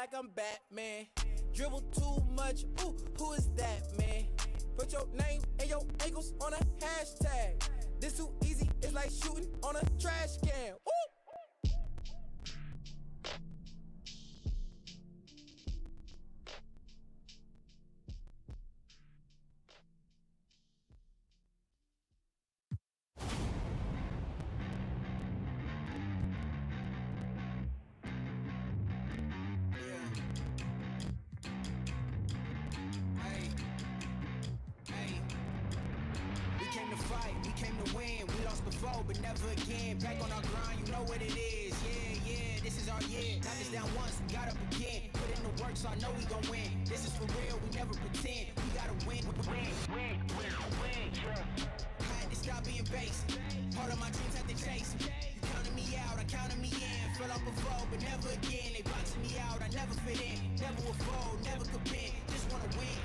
like I'm Batman. Dribble too much, ooh, who is that, man? Put your name and your ankles on a hashtag. This too easy, it's like shooting on a trash can. Ooh. But never again, back on our grind, you know what it is. Yeah, this is our year. Knocked us down once, we got up again. Put in the work, so I know we gon' win. This is for real, we never pretend. We gotta win. Had to stop being basic. Part of my dreams had to chase. You counted me out, I counted me in. Fell off before, but never again. They boxing me out, I never fit in. Never will fold, never could bend. Just wanna win.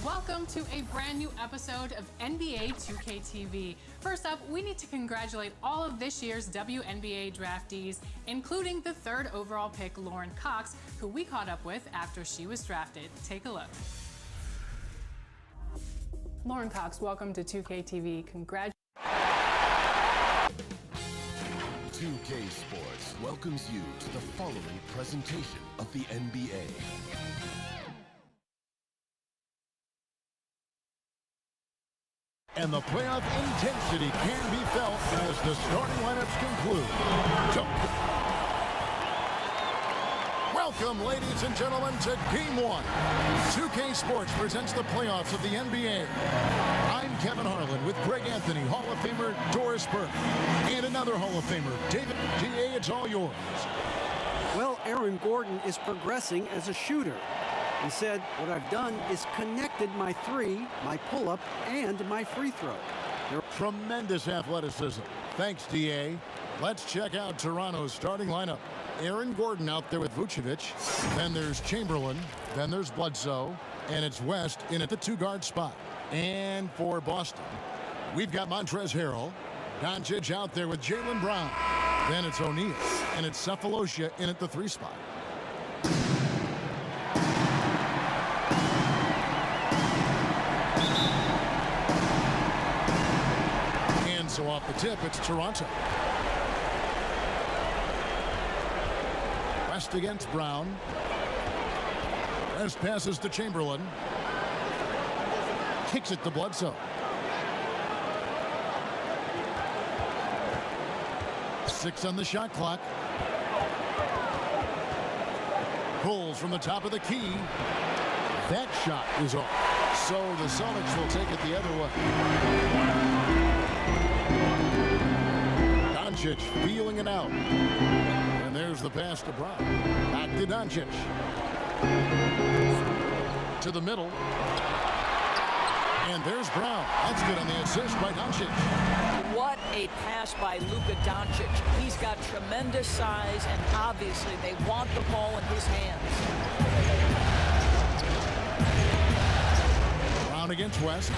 Welcome to a brand new episode of NBA 2K TV. First up, we need to congratulate all of this year's WNBA draftees, including the 3rd overall pick, Lauren Cox, who we caught up with after she was drafted. Take a look. Lauren Cox, welcome to 2K TV. Congratulations. 2K Sports welcomes you to the following presentation of the NBA. And the playoff intensity can be felt as the starting lineups conclude. Welcome, ladies and gentlemen, to Game 1. 2K Sports presents the playoffs of the NBA. I'm Kevin Harlan with Greg Anthony, Hall of Famer Doris Burke, and another Hall of Famer, David G.A. It's all yours. Well, Aaron Gordon is progressing as a shooter. He said, what I've done is connected my three, my pull-up, and my free throw. Tremendous athleticism. Thanks, D.A. Let's check out Toronto's starting lineup. Aaron Gordon out there with Vucevic. Then there's Chamberlain. Then there's Bledsoe. And it's West in at the 2-guard spot. And for Boston, we've got Montrezl Harrell. Doncic out there with Jaylen Brown. Then it's O'Neal. And it's Cephalosha in at the 3 spot. So off the tip, it's Toronto. West against Brown. West passes to Chamberlain. Kicks it to Bledsoe. 6 on the shot clock. Pulls from the top of the key. That shot is off. So the Celtics will take it the other way. Doncic feeling it out. And there's the pass to Brown. Back to Doncic. To the middle. And there's Brown. That's good on the assist by Doncic. What a pass by Luka Doncic. He's got tremendous size, and obviously they want the ball in his hands. Brown against West.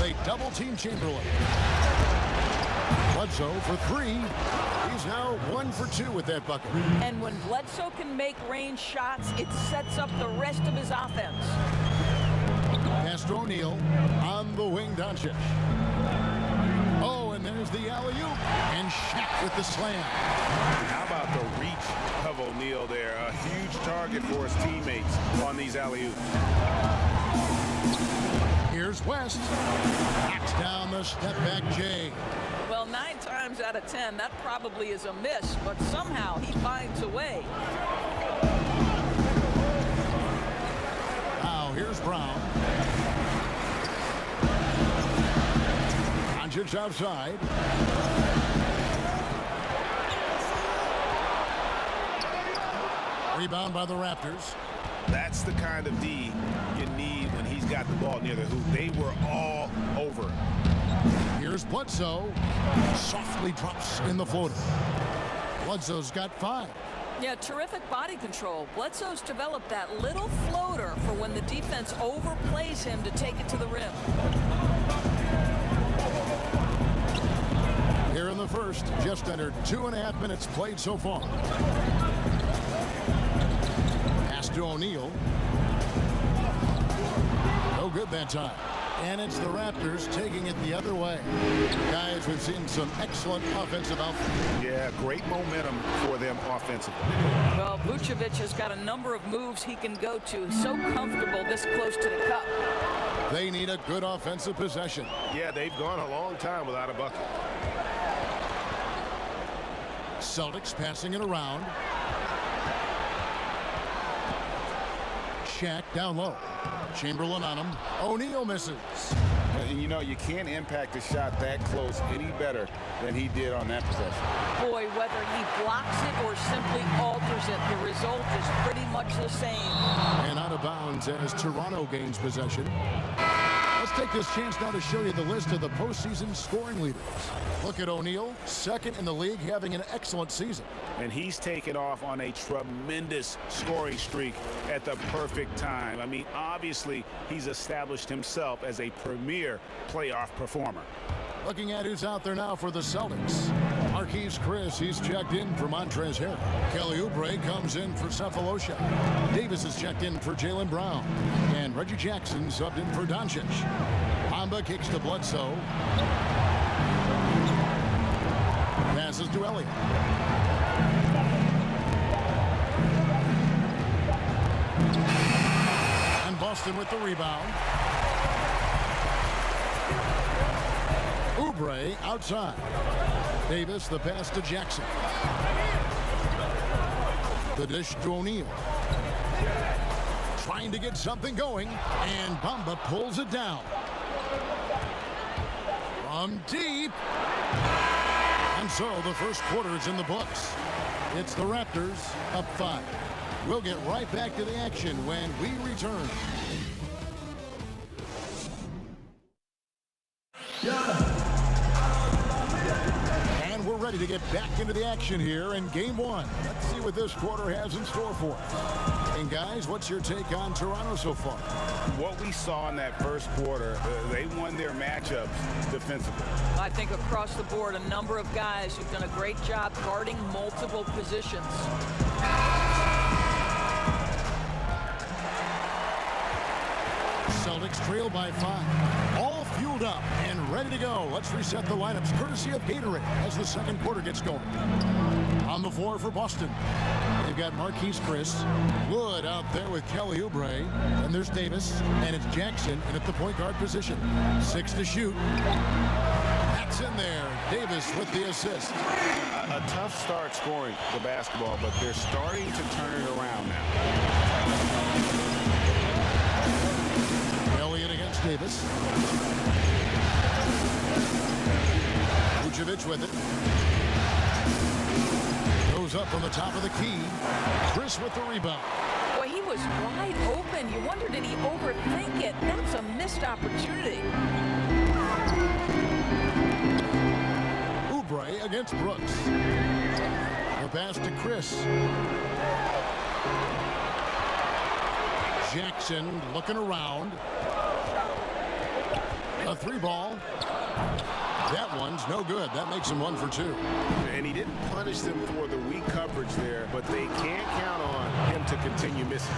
They double-team Chamberlain. Bledsoe for 3. He's now 1 for 2 with that bucket. And when Bledsoe can make range shots, it sets up the rest of his offense. Pass to O'Neal on the wing, Doncic. Oh, and there's the alley-oop. And Shaq with the slam. How about the reach of O'Neal there? A huge target for his teammates on these alley-oops. Here's West. Knocks down the step-back J. Well, 9 times out of 10, that probably is a miss, but somehow he finds a way. Now, here's Brown. Doncic outside. Rebound by the Raptors. That's the kind of D you need near the hoop. They were all over him. Here's Bledsoe. Softly drops in the floater. Bledsoe's got 5. Yeah, terrific body control. Bledsoe's developed that little floater for when the defense overplays him to take it to the rim. Here in the first, just under 2.5 minutes played so far. Pass to O'Neal. No good that time. And it's the Raptors taking it the other way. Guys, we've seen some excellent offensive output. Yeah, great momentum for them offensively. Well, Vucevic has got a number of moves he can go to. So comfortable this close to the cup. They need a good offensive possession. Yeah, they've gone a long time without a bucket. Celtics passing it around. Shaq down low. Chamberlain on him. O'Neal misses. And you know, you can't impact a shot that close any better than he did on that possession. Boy, whether he blocks it or simply alters it, the result is pretty much the same. And out of bounds as Toronto gains possession. Let's take this chance now to show you the list of the postseason scoring leaders. Look at O'Neal, second in the league, having an excellent season. And he's taken off on a tremendous scoring streak at the perfect time. I mean, obviously, he's established himself as a premier playoff performer. Looking at who's out there now for the Celtics. Marquise Chris, he's checked in for Montrezl Harrell. Kelly Oubre comes in for Cephalosha. Davis is checked in for Jaylen Brown. And Reggie Jackson subbed in for Doncic. Hamba kicks to Bledsoe. Passes to Elliott. And Boston with the rebound. Oubre outside. Davis, the pass to Jackson. The dish to O'Neal. Trying to get something going, and Bamba pulls it down. From deep. And so the first quarter is in the books. It's the Raptors up 5. We'll get right back to the action when we return. And we're ready to get back into the action here in game 1. Let's see what this quarter has in store for us. And guys, what's your take on Toronto so far? What we saw in that first quarter, they won their matchups defensively. I think across the board, a number of guys who've done a great job guarding multiple positions. Celtics trail by 5. All fueled up and ready to go. Let's reset the lineups courtesy of Gatorade as the second quarter gets going. On the floor for Boston, they've got Marquise Chris. Wood out there with Kelly Oubre. And there's Davis. And it's Jackson in at the point guard position. 6 to shoot. That's in there. Davis with the assist. A tough start scoring the basketball, but they're starting to turn it around now. Elliott against Davis. Vucevic with it. Goes up on the top of the key. Chris with the rebound. Boy, he was wide open. You wonder, did he overthink it? That's a missed opportunity. Oubre against Brooks. The pass to Chris. Jackson looking around. A 3-ball. That one's no good. That makes him 1 for 2. And he didn't punish them for the weak coverage there, but they can't count on him to continue missing.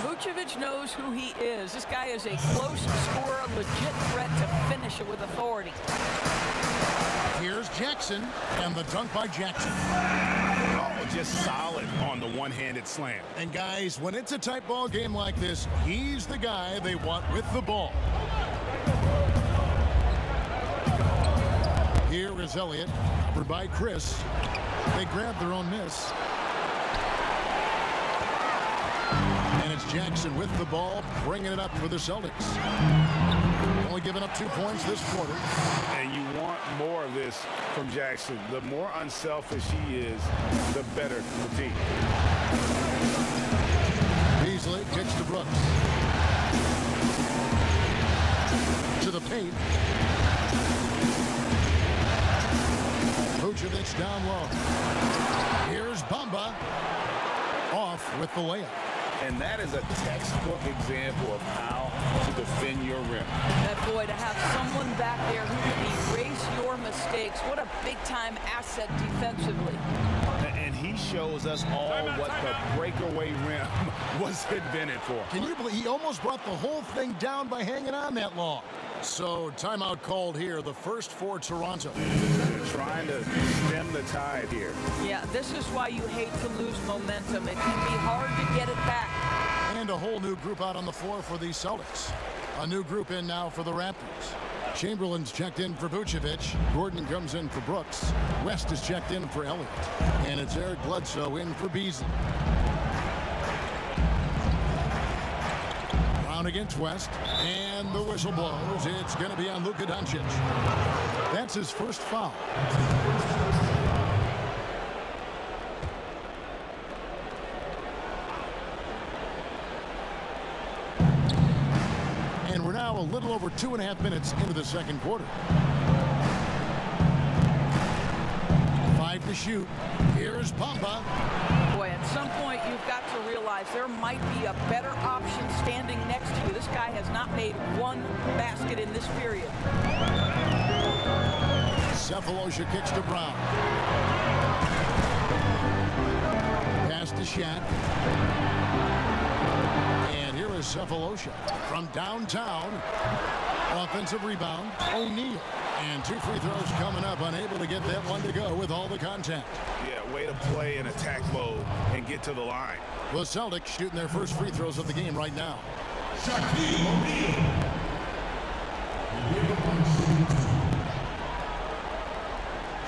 Vucevic knows who he is. This guy is a close scorer, legit threat to finish it with authority. Here's Jackson, and the dunk by Jackson. Oh, just solid on the one-handed slam. And guys, when it's a tight ball game like this, he's the guy they want with the ball. Here is Elliott, covered by Chris. They grab their own miss. And it's Jackson with the ball, bringing it up for the Celtics. Only giving up 2 points this quarter. And you want more of this from Jackson. The more unselfish he is, the better for the team. Beasley kicks to Brooks. 8. Vucevic down low. Here's Bamba. Off with the layup. And that is a textbook example of how to defend your rim. That boy, to have someone back there who can erase your mistakes, what a big-time asset defensively. And he shows us all what the breakaway rim was invented for. Can you believe he almost brought the whole thing down by hanging on that long? So timeout called here, the first for Toronto. Trying to stem the tide here. Yeah, this is why you hate to lose momentum. It can be hard to get it back. And a whole new group out on the floor for the Celtics. A new group in now for the Raptors. Chamberlain's checked in for Vucevic. Gordon comes in for Brooks. West is checked in for Elliott. And it's Eric Bledsoe in for Beasley. Brown against West. And the whistle blows. It's going to be on Luka Doncic. That's his first foul. And we're now a little over 2.5 minutes into the second quarter. 5 to shoot. Here's Bamba. Boy, at some point you've got to realize there might be a better option standing next to you. This guy has not made one basket in this period. Cephalosha kicks to Brown. Pass to Shat. And here is Cephalosha from downtown. Offensive rebound, O'Neal. And 2 free throws coming up, unable to get that one to go with all the contact. Yeah, way to play in attack mode and get to the line. The Celtics shooting their first free throws of the game right now.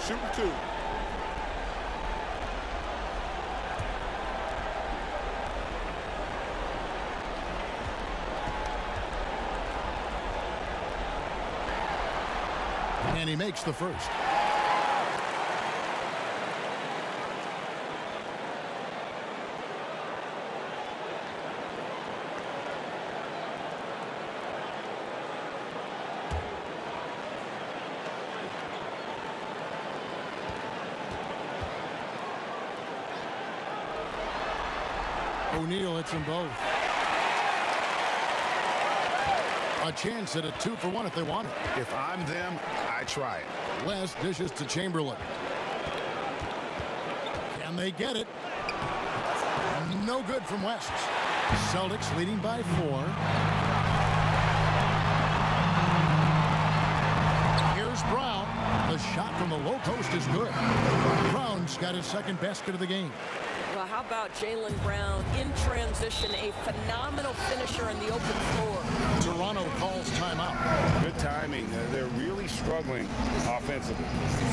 Shooting 2. And he makes the first. O'Neal hits them both. A chance at a 2-for-1 if they want it. If I'm them, I try it. West dishes to Chamberlain. Can they get it? No good from West. Celtics leading by 4. Here's Brown. The shot from the low post is good. Brown's got his second basket of the game. Well, how about Jaylen Brown in transition, a phenomenal finisher in the open floor. Toronto calls timeout. Good timing. They're really struggling offensively.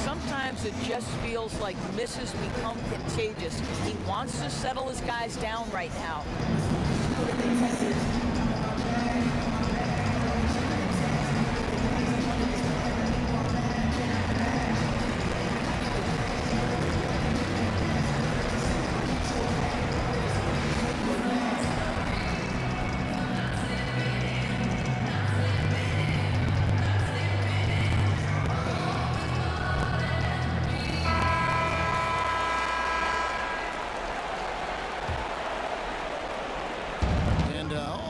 Sometimes it just feels like misses become contagious. He wants to settle his guys down right now.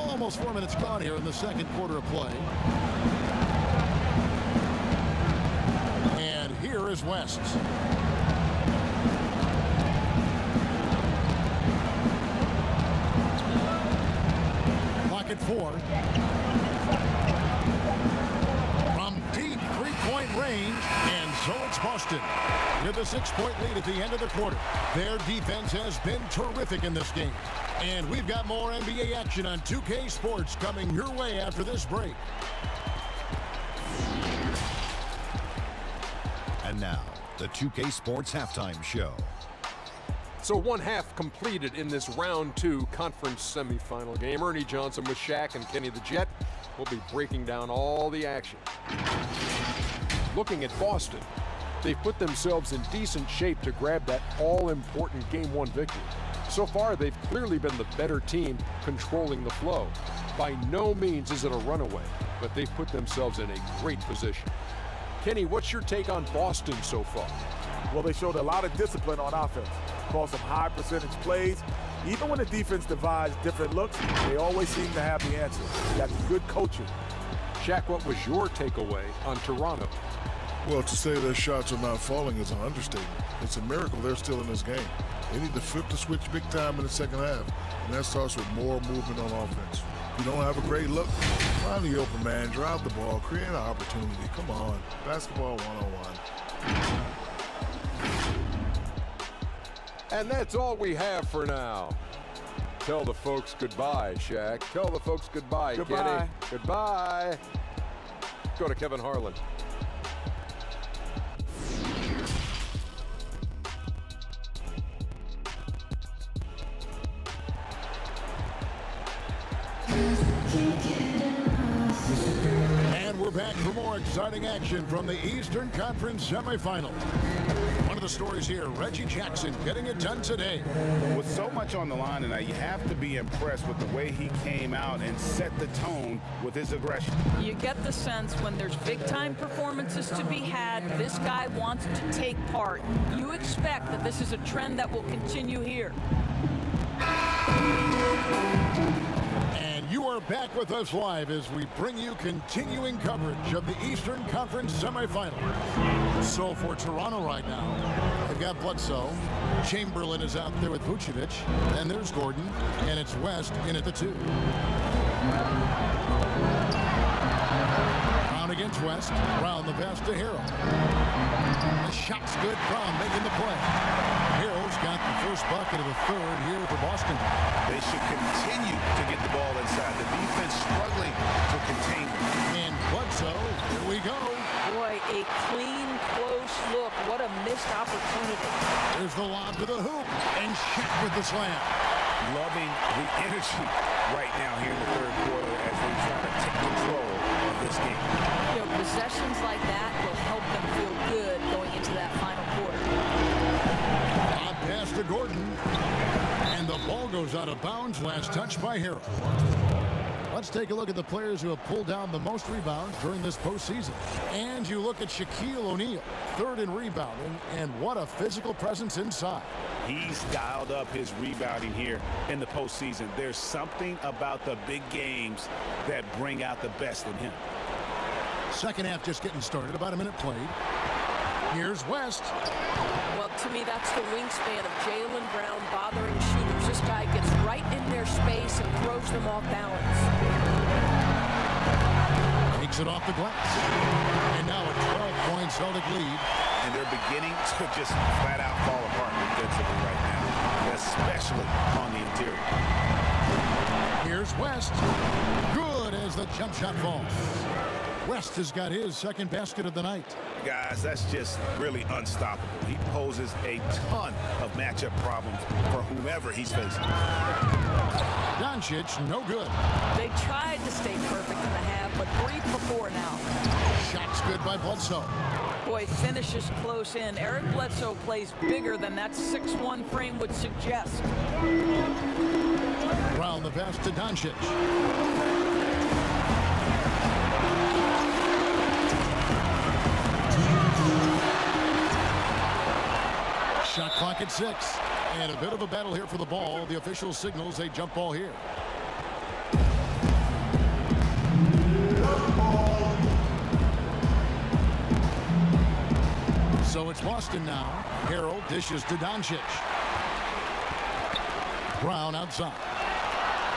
Almost 4 minutes gone here in the second quarter of play. And here is West. Clock at 4. From deep three-point range, and so it's Boston with a 6-point lead at the end of the quarter. Their defense has been terrific in this game. And we've got more NBA action on 2K Sports coming your way after this break. And now, the 2K Sports Halftime Show. So 1 half completed in this round 2 conference semifinal game. Ernie Johnson with Shaq and Kenny the Jet will be breaking down all the action. Looking at Boston, they've put themselves in decent shape to grab that all-important Game 1 victory. So far, they've clearly been the better team controlling the flow. By no means is it a runaway. but they've put themselves in a great position. Kenny, what's your take on Boston so far? Well, they showed a lot of discipline on offense, called some high percentage plays. Even when the defense devised different looks, they always seem to have the answer. That's good coaching. Shaq, what was your takeaway on Toronto? Well, to say their shots are not falling is an understatement. It's a miracle they're still in this game. They need to flip the switch big time in the second half, and that starts with more movement on offense. If you don't have a great look, find the open man, drive the ball, create an opportunity. Come on, basketball 101. And that's all we have for now. Tell the folks goodbye, Shaq. Tell the folks goodbye, Goodbye. Kenny. Goodbye. Go to Kevin Harlan. And we're back for more exciting action from the Eastern Conference semifinal. One of the stories here, Reggie Jackson getting it done today. With so much on the line tonight, you have to be impressed with the way he came out and set the tone with his aggression. You get the sense when there's big-time performances to be had, this guy wants to take part. You expect that this is a trend that will continue here. And you are back with us live as we bring you continuing coverage of the Eastern Conference semifinal. So for Toronto right now, they've got Bledsoe. Chamberlain is out there with Vucevic. And there's Gordon. And it's West in at the 2. Brown against West. Brown the pass to Harrell. The shot's good. Brown making the play. Harrell's got the first bucket of the third here for Boston. They should continue to get the ball inside. The defense struggling to contain them. And Bledsoe, here we go. Boy, a clean, close look. What a missed opportunity. There's the lob to the hoop. And Shaq with the slam. Loving the energy right now here in the third quarter as they try to take control of this game. You know, possessions like that will help them feel good going into that final quarter. Lob pass to Gordon. And the ball goes out of bounds. Last touch by Harrell. Let's take a look at the players who have pulled down the most rebounds during this postseason. And you look at Shaquille O'Neal, third in rebounding, and what a physical presence inside. He's dialed up his rebounding here in the postseason. There's something about the big games that bring out the best in him. Second half just getting started, about a minute played. Here's West. Well, to me, that's the wingspan of Jaylen Brown bothering shooters. This guy gets right in their space and throws them off balance. Takes it off the glass. And now a 12-point Celtic lead. And they're beginning to just flat out fall apart defensively right now, especially on the interior. Here's West. Good as the jump shot falls. West has got his second basket of the night. Guys, that's just really unstoppable. He poses a ton of matchup problems for whomever he's facing. Doncic, no good. They tried to stay perfect in the half, but 3 for 4 now. Shot's good by Bledsoe. Boy, finishes close in. Eric Bledsoe plays bigger than that 6'1" frame would suggest. Brown the pass to Doncic. Shot clock at 6. And a bit of a battle here for the ball. The official signals a jump ball here. So it's Boston now. Harrell dishes to Doncic. Brown outside.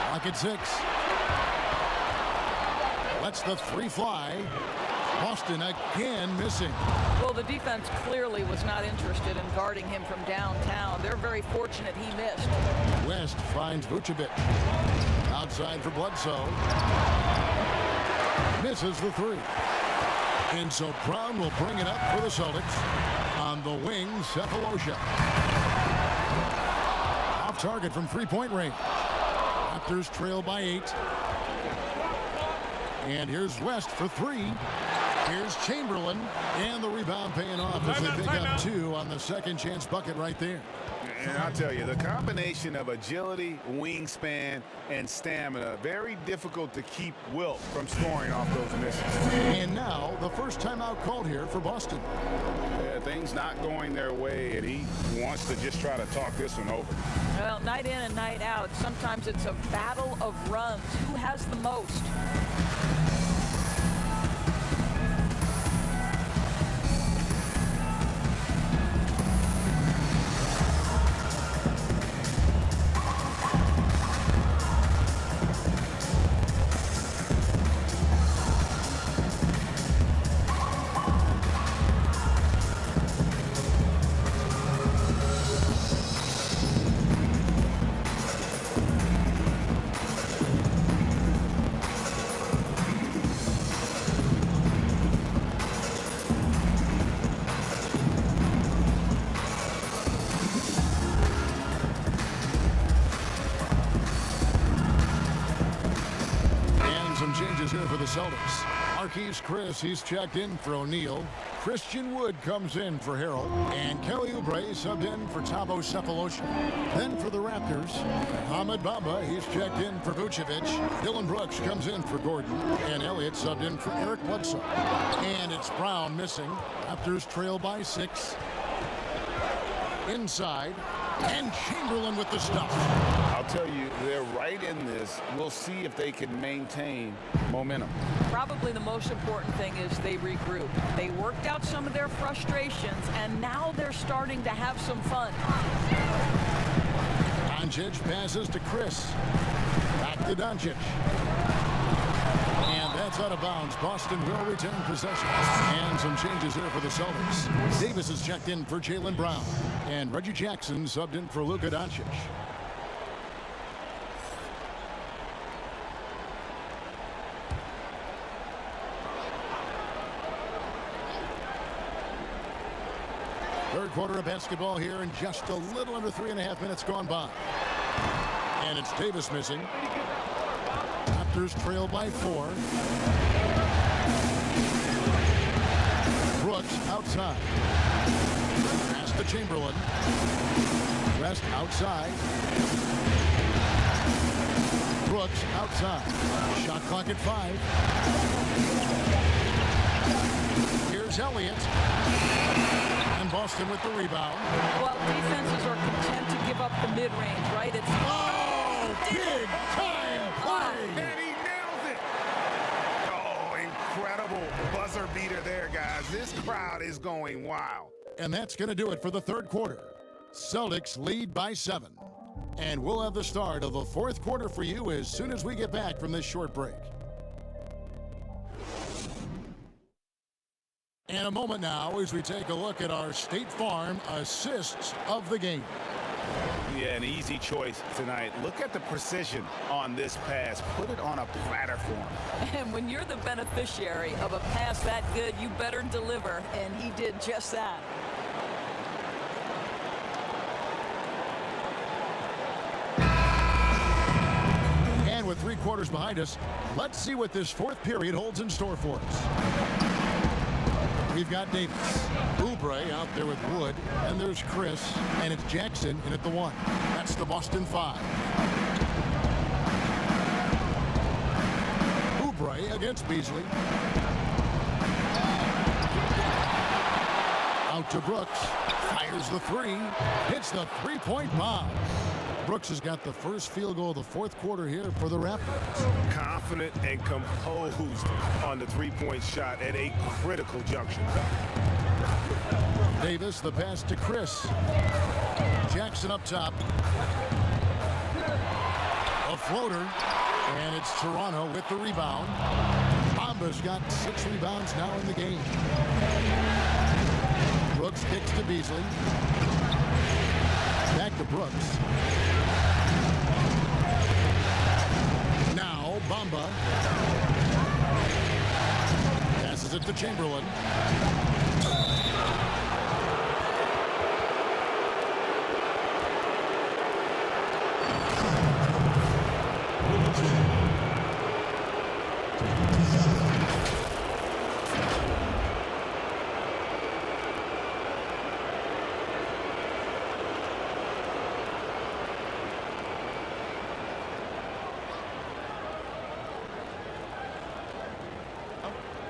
Clock at 6. Lets the 3 fly. Boston again missing. Well, the defense clearly was not interested in guarding him from downtown. They're very fortunate he missed. West finds Vucevic. Outside for Bledsoe. Misses the 3. And so Brown will bring it up for the Celtics. On the wing, Cephalosha. Off target from three-point range. Raptors trail by 8. And here's West for 3. Here's Chamberlain, and the rebound paying off as they pick up 2 on the second chance bucket right there. And I'll tell you, the combination of agility, wingspan, and stamina, very difficult to keep Wilt from scoring off those misses. And now, the first timeout called here for Boston. Yeah, things not going their way, and he wants to just try to talk this one over. Well, night in and night out, sometimes it's a battle of runs. Who has the most? Here for the Celtics. Marquise Chris, he's checked in for O'Neal. Christian Wood comes in for Harrell. And Kelly Oubre subbed in for Thabo Sefolosha. Then for the Raptors, Ahmed Bamba, he's checked in for Vucevic. Dylan Brooks comes in for Gordon. And Elliott subbed in for Eric Bledsoe. And it's Brown missing. Raptors trail by 6. Inside. And Chamberlain with the stuff. I'll tell you, they're right in this. We'll see if they can maintain momentum. Probably the most important thing is they regroup. They worked out some of their frustrations, and now they're starting to have some fun. Doncic passes to Chris. Back to Doncic. And that's out of bounds. Boston will retain possession. And some changes here for the Celtics. Davis is checked in for Jaylen Brown. And Reggie Jackson subbed in for Luka Doncic. Third quarter of basketball here, and just a little under 3.5 minutes gone by. And it's Davis missing. Raptors trail by 4. Brooks outside. Pass to Chamberlain. Rest outside. Brooks outside. Shot clock at 5. Here's Elliott. And Boston with the rebound. Well, defenses are content to give up the mid-range, right? It's big time play. And he nails it. Oh, incredible buzzer beater there, guys. This crowd is going wild. And that's going to do it for the third quarter. Celtics lead by 7. And we'll have the start of the fourth quarter for you as soon as we get back from this short break. In a moment now, as we take a look at our State Farm assists of the game. Yeah, an easy choice tonight. Look at the precision on this pass. Put it on a platter for him. And when you're the beneficiary of a pass that good, you better deliver. And he did just that. And with 3 quarters behind us, let's see what this fourth period holds in store for us. We've got Davis, Oubre out there with Wood, and there's Chris, and it's Jackson in at the 1. That's the Boston 5. Oubre against Beasley. Out to Brooks, fires the 3, hits the 3-point bomb. Brooks has got the first field goal of the fourth quarter here for the Raptors. Confident and composed on the 3-point shot at a critical juncture. Davis, the pass to Chris. Jackson up top. A floater, and it's Toronto with the rebound. Bamba's got 6 rebounds now in the game. Brooks kicks to Beasley. Back to Brooks. Now Bamba passes it to Chamberlain.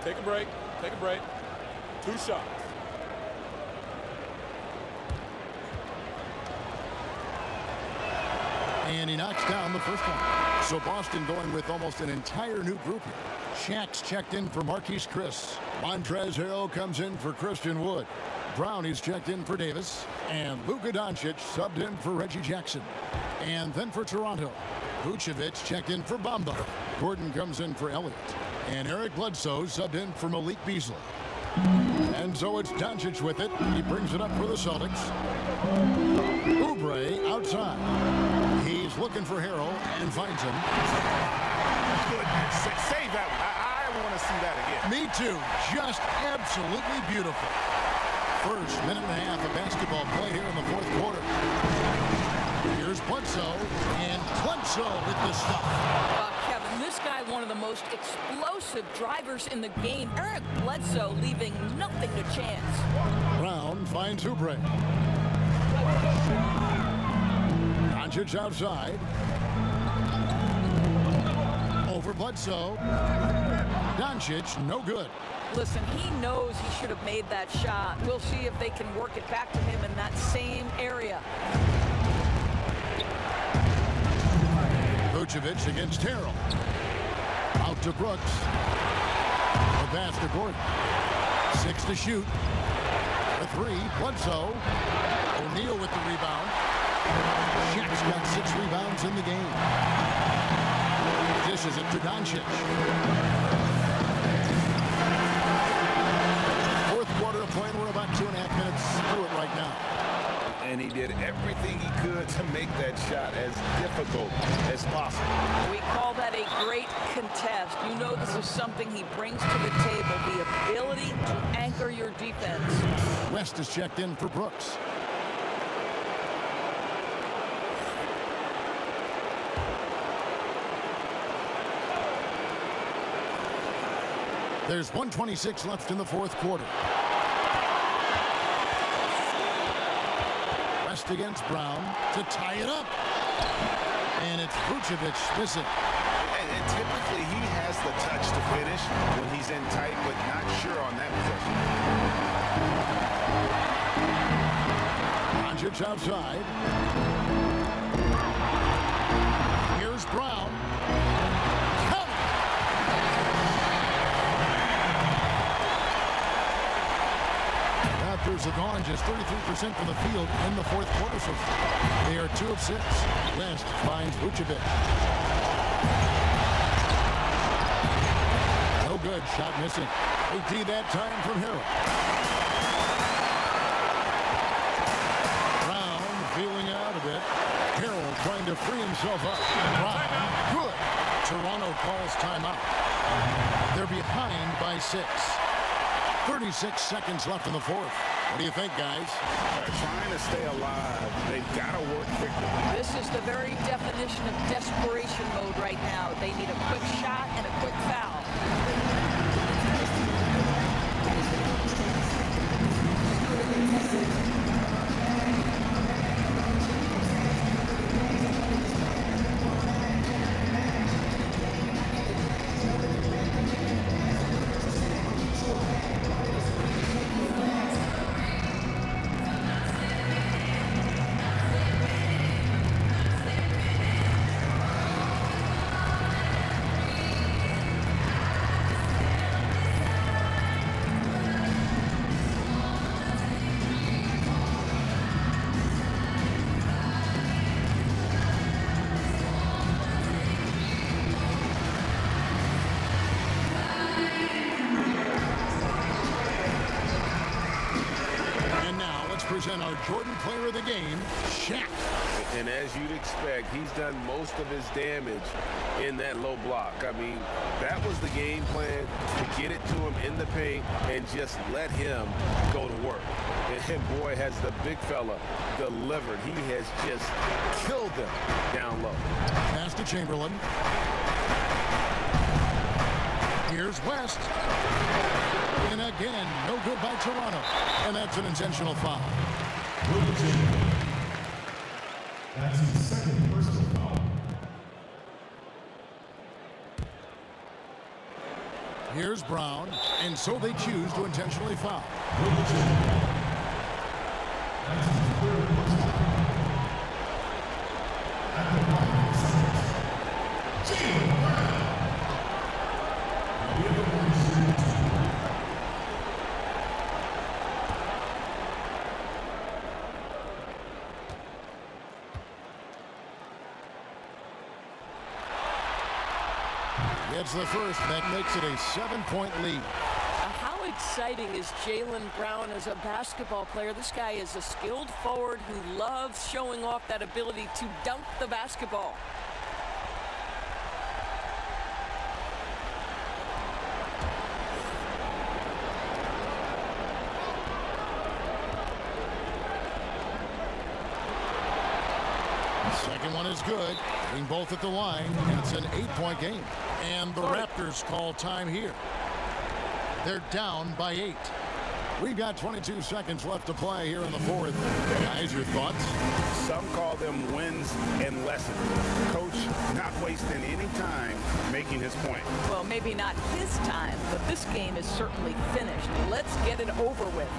Take a break. Take a break. 2 shots. And he knocks down the first one. So Boston going with almost an entire new group here. Shaq's checked in for Marquise Chris. Montrezl Harrell comes in for Christian Wood. Brownie's checked in for Davis. And Luka Doncic subbed in for Reggie Jackson. And then for Toronto, Vucevic checked in for Bamba. Gordon comes in for Elliott. And Eric Bledsoe subbed in for Malik Beasley. And so it's Doncic with it. He brings it up for the Celtics. Oubre outside. He's looking for Harrell and finds him. Goodness, save that one. I want to see that again. Me too. Just absolutely beautiful. First minute and a half of basketball play here in the fourth quarter. Here's Bledsoe, and Bledsoe with the stop. Kevin, this guy, one of the most explosive drivers in the game. Eric Bledsoe leaving nothing to chance. Brown finds Oubre. Doncic outside. Over Bledsoe. Doncic, no good. Listen, he knows he should have made that shot. We'll see if they can work it back to him in that same area. Vucevic against Harrell. Out to Brooks. The pass to Gordon. 6 to shoot. The 3, Bledsoe. O'Neal with the rebound. Shaq's got 6 rebounds in the game. Dishes it to Doncic. Fourth quarter of play. We're about 2.5 minutes through it right now. And he did everything he could to make that shot as difficult as possible. We call that a great contest. You know this is something he brings to the table, the ability to anchor your defense. West is checked in for Brooks. There's 1:26 left in the fourth quarter. West against Brown to tie it up. And it's Vucevic missing. And typically he has the touch to finish when he's in tight, but not sure on that possession. Doncic outside. Here's Brown. Raptors have gone just 33% from the field in the fourth quarter so far. They are 2 of 6. West finds Vucevic. No good. Shot missing. AT that time from Harrell. Brown feeling out a bit. Harrell trying to free himself up. Brown. Good. Toronto calls timeout. They're behind by 6. 36 seconds left in the fourth. What do you think, guys? They're trying to stay alive. They've got to work quickly. This is the very definition of desperation mode right now. They need a quick shot and a quick foul. Present our Jordan player of the game, Shaq. And as you'd expect, he's done most of his damage in that low block. I mean, that was the game plan, to get it to him in the paint and just let him go to work. And boy, has the big fella delivered. He has just killed them down low. Pass to Chamberlain. Here's West. And again, no good by Toronto. And that's an intentional foul. That's his second personal foul. Here's Brown, and so they choose to intentionally foul. Gets the first, that makes it a 7-point lead. How exciting is Jaylen Brown as a basketball player? This guy is a skilled forward who loves showing off that ability to dunk the basketball. Second one is good. Being both at the line, and it's an 8-point game. And the Raptors call time here. They're down by 8. We've got 22 seconds left to play here in the fourth. Guys, your thoughts? Some call them wins and lessons. Coach not wasting any time making his point. Well, maybe not his time, but this game is certainly finished. Let's get it over with.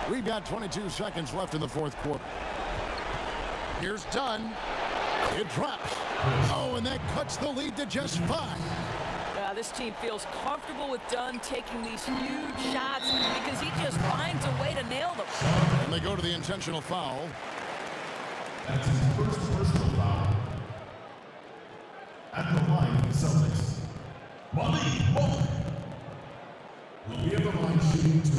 We've got 22 seconds left in the fourth quarter. Here's Dunn. It drops. Oh, and that cuts the lead to just 5. This team feels comfortable with Dunn taking these huge shots because he just finds a way to nail them. And they go to the intentional foul. That's his first personal foul. At the line of the Celtics, Malik Monk will be at the line shooting 2.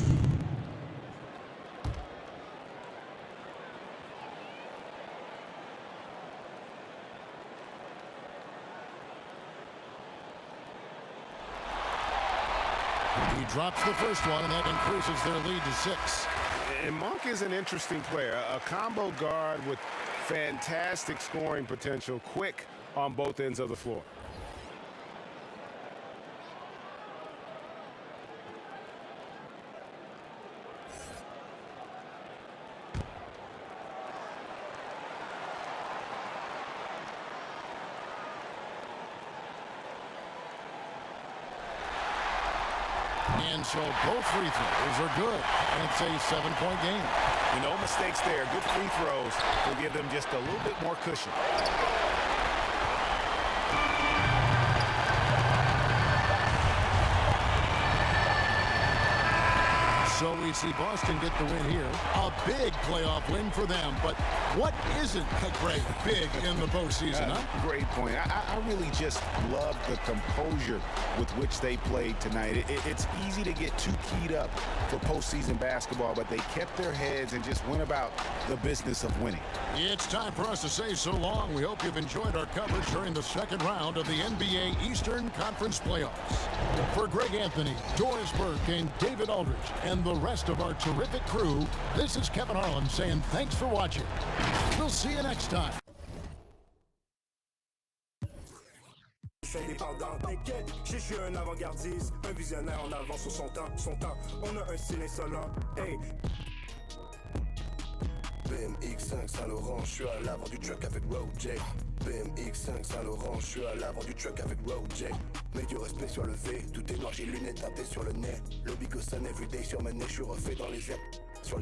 He drops the first one, and that increases their lead to 6. And Monk is an interesting player, a combo guard with fantastic scoring potential, quick on both ends of the floor. And so both free throws are good, and it's a 7-point game. No mistakes there. Good free throws will give them just a little bit more cushion. So we see Boston get the win here. A big playoff win for them. But what isn't a great big in the postseason, huh? Great point. I really just love the composure with which they played tonight. It's easy to get too keyed up for postseason basketball, but they kept their heads and just went about the business of winning. It's time for us to say so long. We hope you've enjoyed our coverage during the second round of the NBA Eastern Conference Playoffs. For Greg Anthony, Doris Burke, and David Aldridge, and the rest of our terrific crew, this is Kevin Harlan saying thanks for watching. We'll see you next time. Indépendant, t'inquiète, je suis un avant-gardiste, un visionnaire en avance sur son temps, on a un style insolent, hey. BMX5 Saint-Laurent, je suis à l'avant du truck avec Road J. BMX5 Saint-Laurent, je suis à l'avant du truck avec Road J. Mets du respect sur le V, tout est noir, j'ai lunettes tapées sur le nez. Lobby go sun everyday sur mes nez, je suis refait dans les airs.